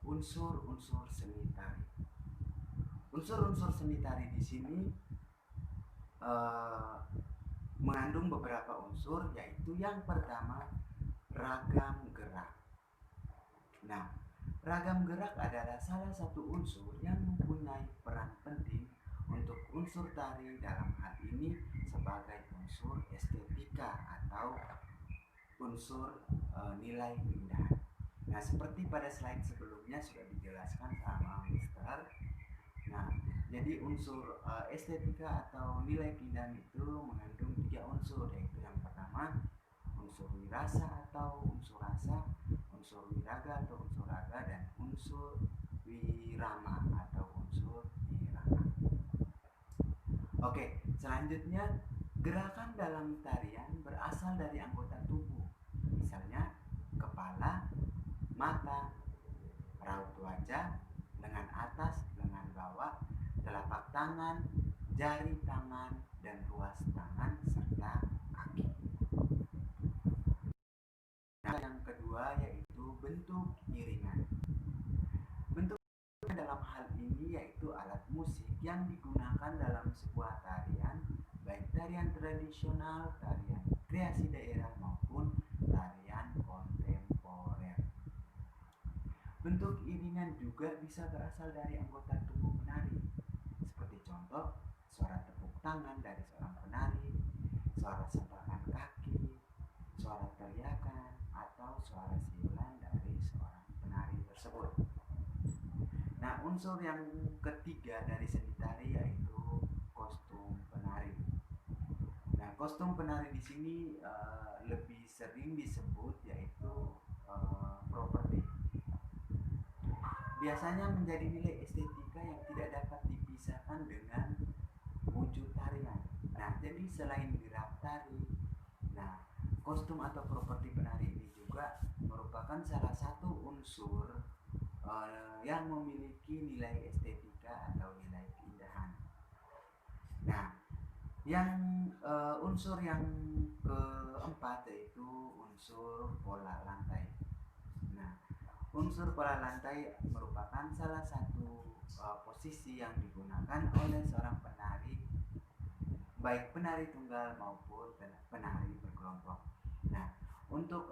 unsur-unsur seni tari. Unsur-unsur seni tari di sini mengandung beberapa unsur, yaitu yang pertama ragam gerak. Nah, ragam gerak adalah salah satu unsur yang mempunyai peran penting untuk unsur tari, dalam hal ini sebagai unsur estetika atau unsur nilai keindahan. Nah, seperti pada slide sebelumnya sudah dijelaskan sama Mister. Nah, jadi unsur estetika atau nilai keindahan itu mengandung 3 unsur, yaitu yang pertama unsur wirasa atau unsur rasa, unsur wiraga atau unsur raga, dan unsur wirama atau unsur irama. Oke, selanjutnya gerakan dalam tarian berasal dari anggota tubuh, misalnya kepala, mata, raut wajah, lengan atas, lengan bawah, telapak tangan, jari tangan, dan ruas tangan, serta kaki. Nah, yang kedua yaitu bentuk iringan. Bentuk iringan dalam hal ini yaitu alat musik yang digunakan dalam sebuah tarian, baik tarian tradisional, tarian kreasi daerah, maupun tarian kontemporer. Bentuk iringan juga bisa berasal dari anggota tubuh penari, seperti contoh suara tepuk tangan dari seorang penari, suara sepakan kaki, suara teriakan, atau suara siulan dari seorang penari tersebut. Nah, unsur yang ketiga dari seni tari yaitu kostum penari. Nah, kostum penari di sini lebih sering disebut yaitu properti. Biasanya menjadi nilai estetika yang tidak dapat dipisahkan dengan wujud tarian. Nah, jadi selain gerak tari, nah kostum atau properti penari ini juga merupakan salah satu unsur yang memiliki nilai estetika atau nilai keindahan. Nah, yang unsur yang keempat yaitu unsur pola lantai. Nah, unsur pola lantai merupakan salah satu posisi yang digunakan oleh seorang penari, baik penari tunggal maupun penari berkelompok. Nah, untuk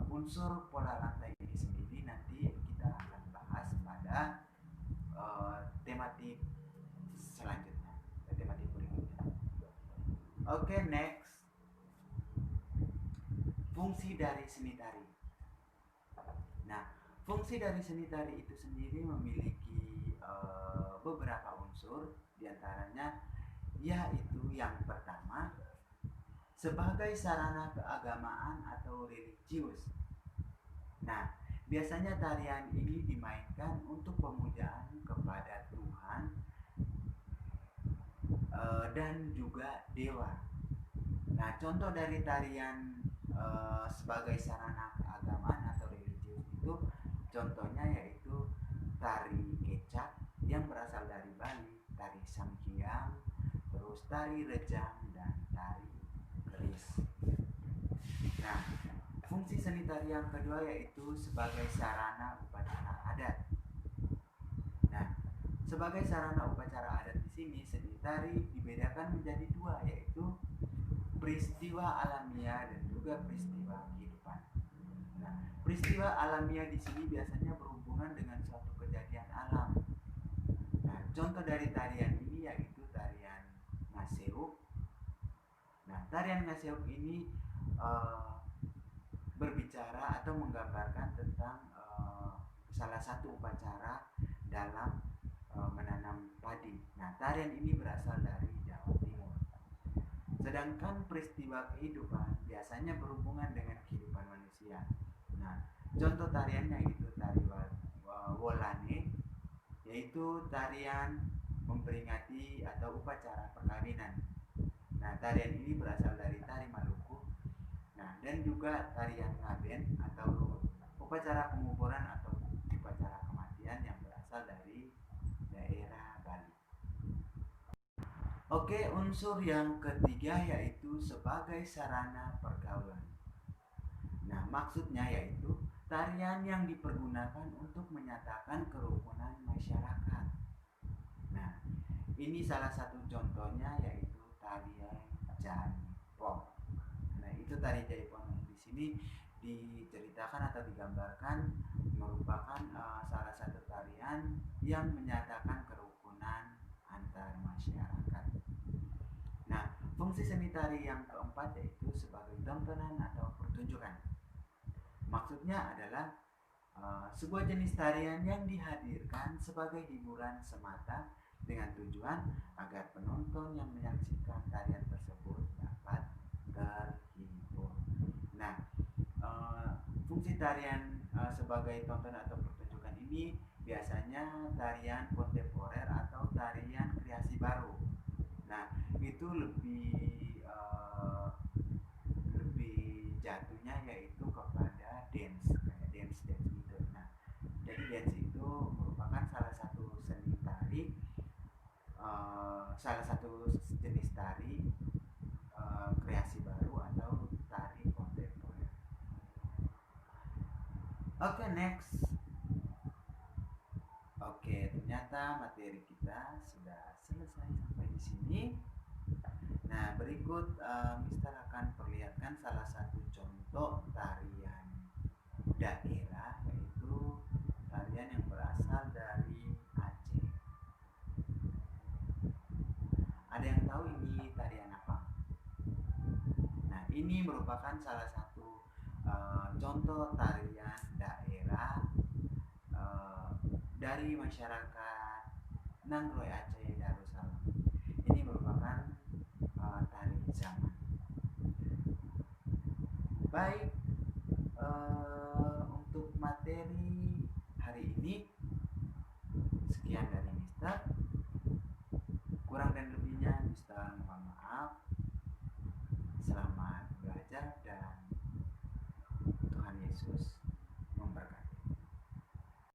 unsur pola lantai ini sendiri nanti kita akan bahas pada tematik selanjutnya, tematik berikutnya. Oke, next. Fungsi dari seni tari. Nah, fungsi dari seni tari itu sendiri memiliki beberapa unsur, diantaranya yaitu yang pertama sebagai sarana keagamaan atau religius. Nah, biasanya tarian ini dimainkan untuk pemujaan kepada Tuhan dan juga dewa. Nah, contoh dari tarian sebagai sarana keagamaan atau religius itu contohnya yaitu tari kecak yang berasal dari Bali, tari Sangkiang, terus tari rejang, dan tari keris. Nah, fungsi seni tari yang kedua yaitu sebagai sarana upacara adat. Nah, sebagai sarana upacara adat di sini seni tari dibedakan menjadi dua, yaitu peristiwa alamiah dan juga peristiwa kehidupan. Nah, peristiwa alamiah di sini biasanya berhubungan dengan suatu kejadian alam. Nah, contoh dari tarian ini yaitu tarian Ngaseuk. Nah, tarian Ngaseuk ini berbicara atau menggambarkan tentang salah satu upacara dalam menanam padi. Nah, tarian ini berasal dari Jawa Timur. Sedangkan peristiwa kehidupan biasanya berhubungan dengan kehidupan manusia. Nah, contoh tariannya itu tari Wolane, yaitu tarian memperingati atau upacara perkawinan. Nah, tarian ini berasal dari tari Maluku. Nah, dan juga tarian Ngaben atau upacara penguburan atau upacara kematian yang berasal dari daerah Bali. Oke, unsur yang ketiga yaitu sebagai sarana pergaulan. Nah, maksudnya yaitu tarian yang dipergunakan untuk menyatakan kerukunan masyarakat. Nah, ini salah satu contohnya yaitu tarian Jaipong. Nah, itu tari Jaipong di sini diceritakan atau digambarkan merupakan salah satu tarian yang menyatakan kerukunan antar masyarakat. Nah, fungsi seni tari yang keempat yaitu sebagai tontonan atau pertunjukan. Maksudnya adalah sebuah jenis tarian yang dihadirkan sebagai hiburan semata dengan tujuan agar penonton yang menyaksikan tarian tersebut dapat terhibur. Nah, fungsi tarian sebagai tontonan atau pertunjukan ini biasanya tarian kontemporer atau tarian kreasi baru. Nah, itu lebih jatuhnya yaitu kepada dance, kayak dance gitu. Nah, jadi dance itu merupakan salah satu seni tari, salah satu jenis tari kreasi baru atau tari kontemporer. Oke, next. Oke, ternyata materi kita sudah selesai sampai di sini. Nah, berikut Mister akan perlihatkan salah satu contoh tarian daerah, yaitu tarian yang berasal dari Aceh. Ada yang tahu ini tarian apa? Nah, ini merupakan salah satu contoh tarian daerah dari masyarakat Nangroe Aceh Darussalam. Ini merupakan tari zaman. Baik, untuk materi hari ini sekian dari Mister.